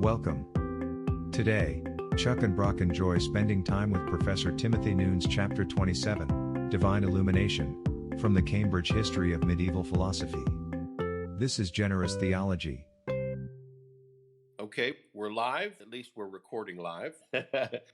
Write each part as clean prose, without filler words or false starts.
Welcome. Today, Chuck and Brock enjoy spending time with Professor Timothy Noone's Chapter 27, Divine Illumination, from the Cambridge History of Medieval Philosophy. This is Generous Theology. Okay, we're live. At least we're recording live.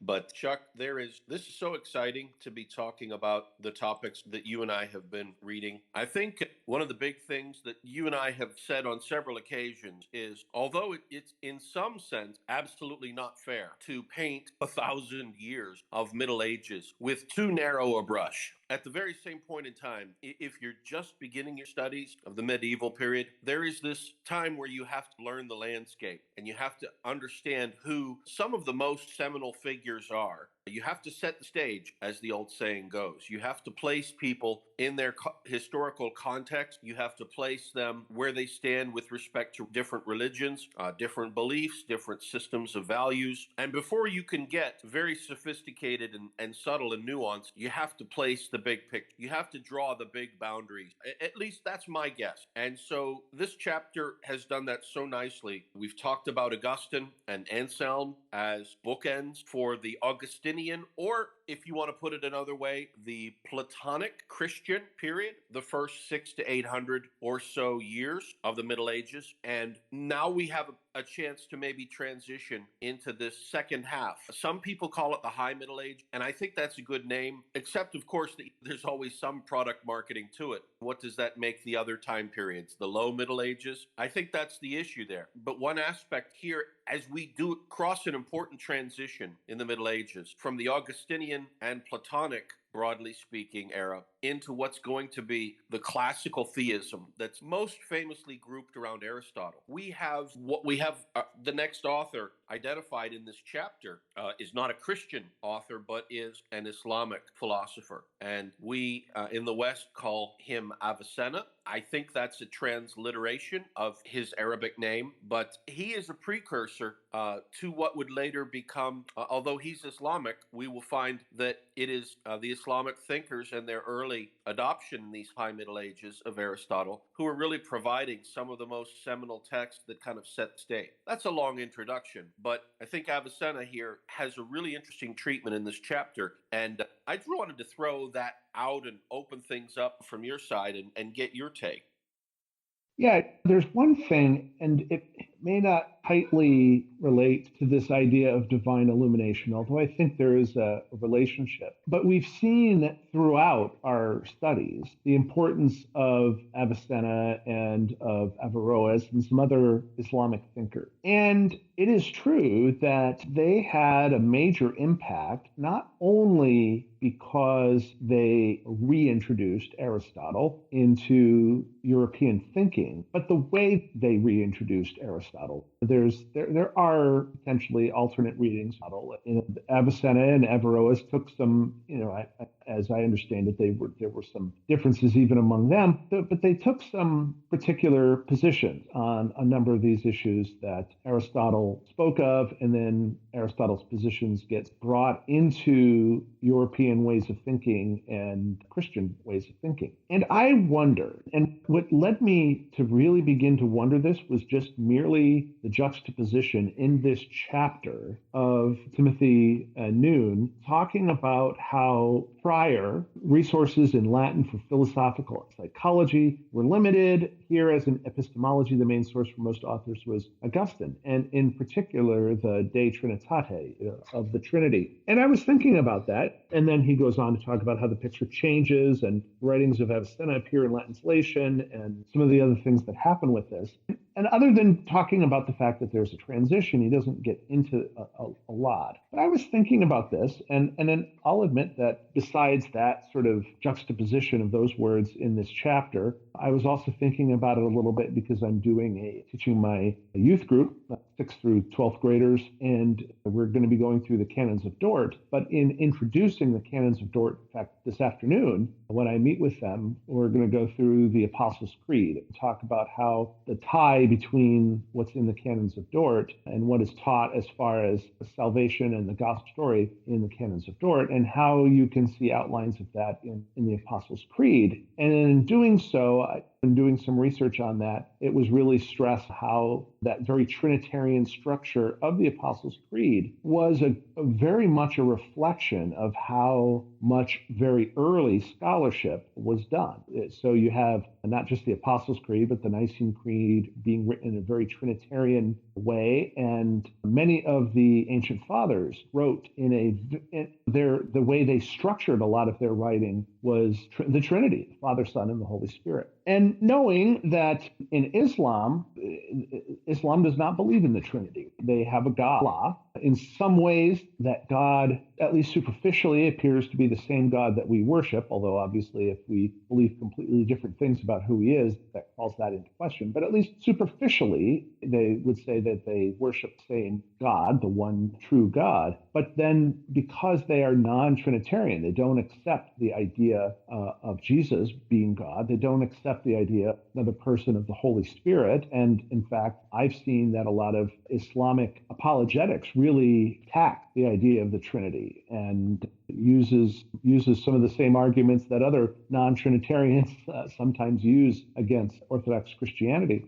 But Chuck, this is so exciting to be talking about the topics that you and I have been reading. I think one of the big things that you and I have said on several occasions is, although it's in some sense absolutely not fair to paint 1,000 years of Middle Ages with too narrow a brush. At the very same point in time, if you're just beginning your studies of the medieval period, there is this time where you have to learn the landscape and you have to understand who some of the most seminal figures are. You have to set the stage, as the old saying goes. You have to place people in their historical context. You have to place them where they stand with respect to different religions, different beliefs, different systems of values. And before you can get very sophisticated and subtle and nuanced, you have to place the big picture. You have to draw the big boundaries. At least that's my guess. And so this chapter has done that so nicely. We've talked about Augustine and Anselm as bookends for the Augustinian, or if you want to put it another way, the Platonic Christian period, the first 600 to 800 or so years of the Middle Ages. And now we have a chance to maybe transition into this second half. Some people call it the High Middle Age, and I think that's a good name, except of course there's always some product marketing to it. What does that make the other time periods? The Low Middle Ages? I think that's the issue there. But one aspect here, as we do cross an important transition in the Middle Ages from the Augustinian and Platonic, broadly speaking, era into what's going to be the classical theism that's most famously grouped around Aristotle. The next author identified in this chapter is not a Christian author, but is an Islamic philosopher. And we in the West call him Avicenna. I think that's a transliteration of his Arabic name, but he is a precursor to what would later become, although he's Islamic, we will find that it is the Islamic thinkers and their early adoption in these High Middle Ages of Aristotle who are really providing some of the most seminal texts that kind of set the stage. That's a long introduction, but I think Avicenna here has a really interesting treatment in this chapter, and I just wanted to throw that out and open things up from your side and get your take. Yeah, there's one thing, and it may not tightly relate to this idea of divine illumination, although I think there is a relationship. But we've seen throughout our studies the importance of Avicenna and of Averroes and some other Islamic thinkers. And it is true that they had a major impact, not only because they reintroduced Aristotle into European thinking, but the way they reintroduced Aristotle. There are potentially alternate readings. Avicenna and Averroes took some, as I understand it, there were some differences even among them, but they took some particular positions on a number of these issues that Aristotle spoke of, and then Aristotle's positions get brought into European ways of thinking and Christian ways of thinking. And I wonder, and what led me to really begin to wonder this was just merely the juxtaposition in this chapter of Timothy Noone talking about how prior resources in Latin for philosophical psychology were limited. Here, as in epistemology, the main source for most authors was Augustine, and in particular, the De Trinitate, of the Trinity. And I was thinking about that, and then he goes on to talk about how the picture changes, and writings of Avicenna appear in Latin slation, and some of the other things that happen with this. And other than talking about the fact that there's a transition, he doesn't get into a lot. But I was thinking about this, and then I'll admit that besides that sort of juxtaposition of those words in this chapter, I was also thinking about it a little bit because I'm teaching my youth group, 6th through 12th graders, and we're going to be going through the canons of Dort. But in introducing the canons of Dort, in fact, this afternoon, when I meet with them, we're going to go through the Apostles' Creed and talk about how the tie between what's in the canons of Dort and what is taught as far as salvation and the gospel story in the canons of Dort, and how you can see outlines of that in the Apostles' Creed. And in doing so, in doing some research on that, it was really stressed how that very Trinitarian structure of the Apostles' Creed was a very much a reflection of how much very early scholarship was done. So you have not just the Apostles' Creed, but the Nicene Creed being written in a very Trinitarian way, and many of the ancient fathers wrote the way they structured a lot of their writing was the Trinity, the Father, Son, and the Holy Spirit. And knowing that in Islam does not believe in the Trinity. They have a God, Allah. In some ways, that God, at least superficially, appears to be the same God that we worship, although obviously if we believe completely different things about who he is, that calls that into question. But at least superficially, they would say that they worship the same God, the one true God. But then because they are non-Trinitarian, they don't accept the idea of Jesus being God. They don't accept the idea of another person of the Holy Spirit. And in fact, I've seen that a lot of Islamic apologetics really attack the idea of the Trinity and uses some of the same arguments that other non-Trinitarians sometimes use against Orthodox Christianity.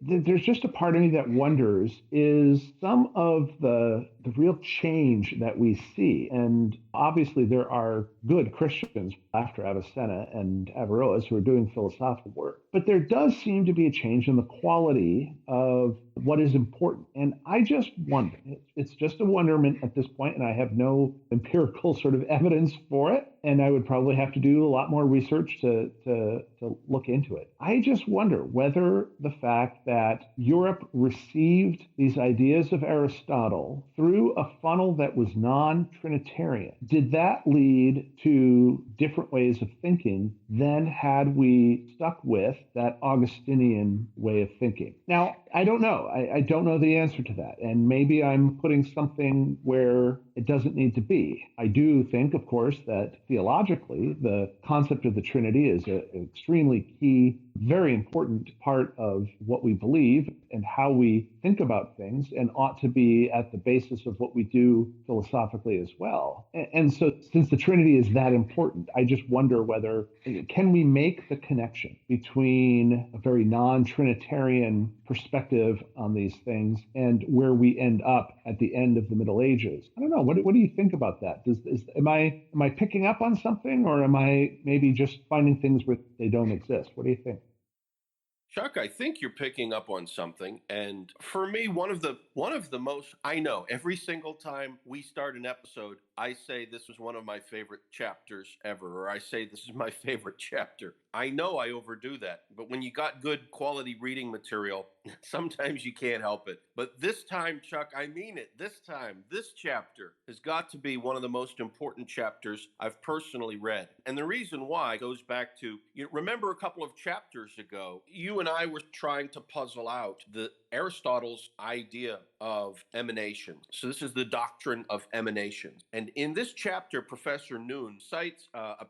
There's just a part of me that wonders, is some of the real change that we see, and obviously there are good Christians after Avicenna and Averroes who are doing philosophical work, but there does seem to be a change in the quality of what is important. And I just wonder, it's just a wonderment at this point, and I have no empirical sort of evidence for it. And I would probably have to do a lot more research to look into it. I just wonder whether the fact that Europe received these ideas of Aristotle through a funnel that was non-Trinitarian, did that lead to different ways of thinking than had we stuck with that Augustinian way of thinking? Now, I don't know. I don't know the answer to that. And maybe I'm putting something where it doesn't need to be. I do think, of course, that theologically, the concept of the Trinity is an extremely key, very important part of what we believe and how we think about things, and ought to be at the basis of what we do philosophically as well. And so since the Trinity is that important, I just wonder whether, can we make the connection between a very non-Trinitarian perspective on these things and where we end up at the end of the Middle Ages? I don't know. What do you think about that? Am I picking up on something, or am I maybe just finding things where they don't exist? What do you think? Chuck, I think you're picking up on something. And for me, one of the most, I know every single time we start an episode, I say this was one of my favorite chapters ever, or I say this is my favorite chapter. I know I overdo that, but when you got good quality reading material, sometimes you can't help it. But this time, Chuck, I mean it. This time, this chapter has got to be one of the most important chapters I've personally read. And the reason why goes back to, you remember a couple of chapters ago, you and I were trying to puzzle out the Aristotle's idea of emanation. So this is the doctrine of emanation. And in this chapter, Professor Noone cites a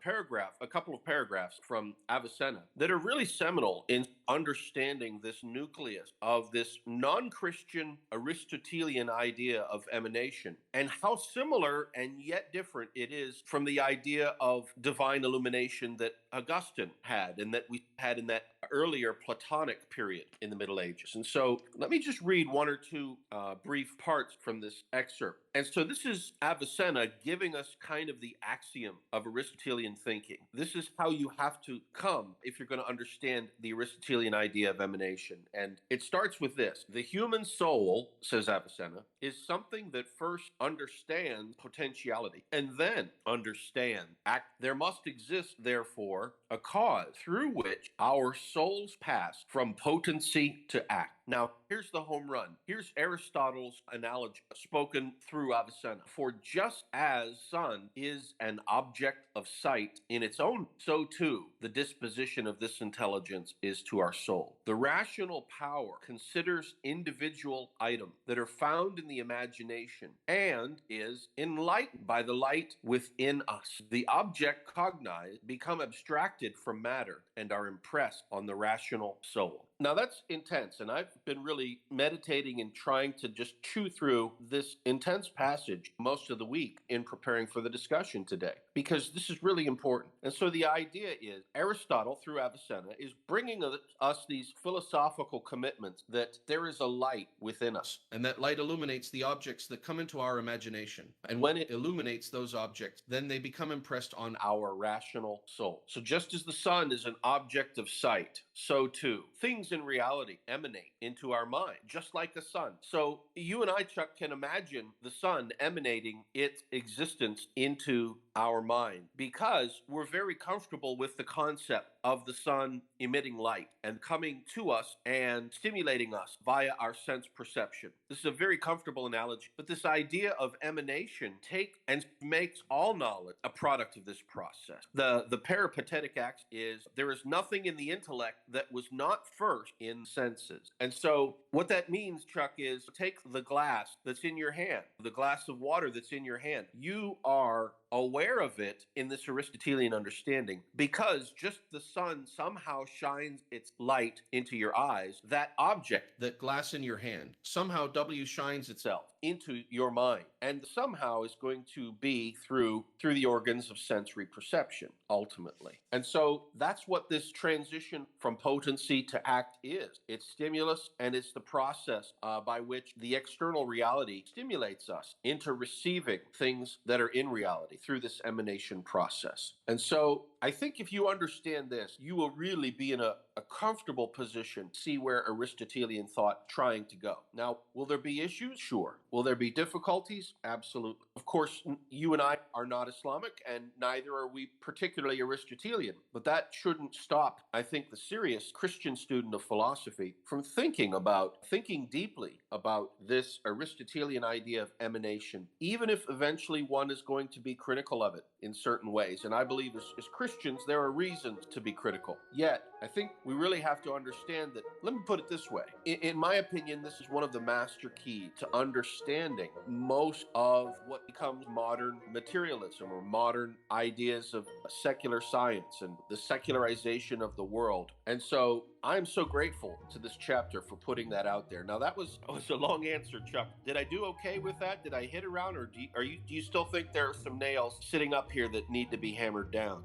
couple of paragraphs from Avicenna that are really seminal in understanding this nucleus of this non-Christian Aristotelian idea of emanation, and how similar and yet different it is from the idea of divine illumination that Augustine had and that we had in that earlier Platonic period in the Middle Ages. And so let me just read one or two brief parts from this excerpt. And so this is Avicenna giving us kind of the axiom of Aristotelian thinking. This is how you have to come if you're going to understand the Aristotelian idea of emanation. And it starts with this: the human soul, says Avicenna, is something that first understands potentiality and then understands act. There must exist, therefore, a cause through which our souls pass from potency to act. Now, here's the home run. Here's Aristotle's analogy spoken through Avicenna. For just as sun is an object of sight in its own, so too the disposition of this intelligence is to our soul. The rational power considers individual items that are found in the imagination and is enlightened by the light within us. The object cognized become abstracted from matter and are impressed on the rational soul. Now that's intense, and I've been really meditating and trying to just chew through this intense passage most of the week in preparing for the discussion today, because this is really important. And so the idea is Aristotle, through Avicenna, is bringing us these philosophical commitments that there is a light within us, and that light illuminates the objects that come into our imagination. And when it illuminates those objects, then they become impressed on our rational soul. So just as the sun is an object of sight, so too things in reality emanate into our mind, just like the sun. So you and I, Chuck, can imagine the sun emanating its existence into our mind because we're very comfortable with the concept of the sun emitting light and coming to us and stimulating us via our sense perception. This is a very comfortable analogy, but this idea of emanation makes all knowledge a product of this process. The peripatetic act is there is nothing in the intellect that was not first in senses. And so what that means, Chuck, is take the glass that's in your hand, the glass of water that's in your hand. You are aware of it in this Aristotelian understanding because just the sun somehow shines its light into your eyes. That object, that glass in your hand, somehow shines itself into your mind, and somehow is going to be through the organs of sensory perception ultimately. And so that's what this transition from potency to act is. It's stimulus, and it's the process by which the external reality stimulates us into receiving things that are in reality through this emanation process. And so I think if you understand this, you will really be in a comfortable position to see where Aristotelian thought trying to go. Now, will there be issues? Sure. Will there be difficulties? Absolutely. Of course, you and I are not Islamic, and neither are we particularly Aristotelian, but that shouldn't stop, I think, the serious Christian student of philosophy from thinking deeply about this Aristotelian idea of emanation, even if eventually one is going to be critical of it in certain ways. And I believe as Christians, there are reasons to be critical. Yet, I think we really have to understand that, let me put it this way. In my opinion, this is one of the master keys to understanding most of what becomes modern materialism or modern ideas of secular science and the secularization of the world. And so I'm so grateful to this chapter for putting that out there. Now, that was a long answer, Chuck. Did I do okay with that? Did I hit around, or do you still think there are some nails sitting up here that need to be hammered down?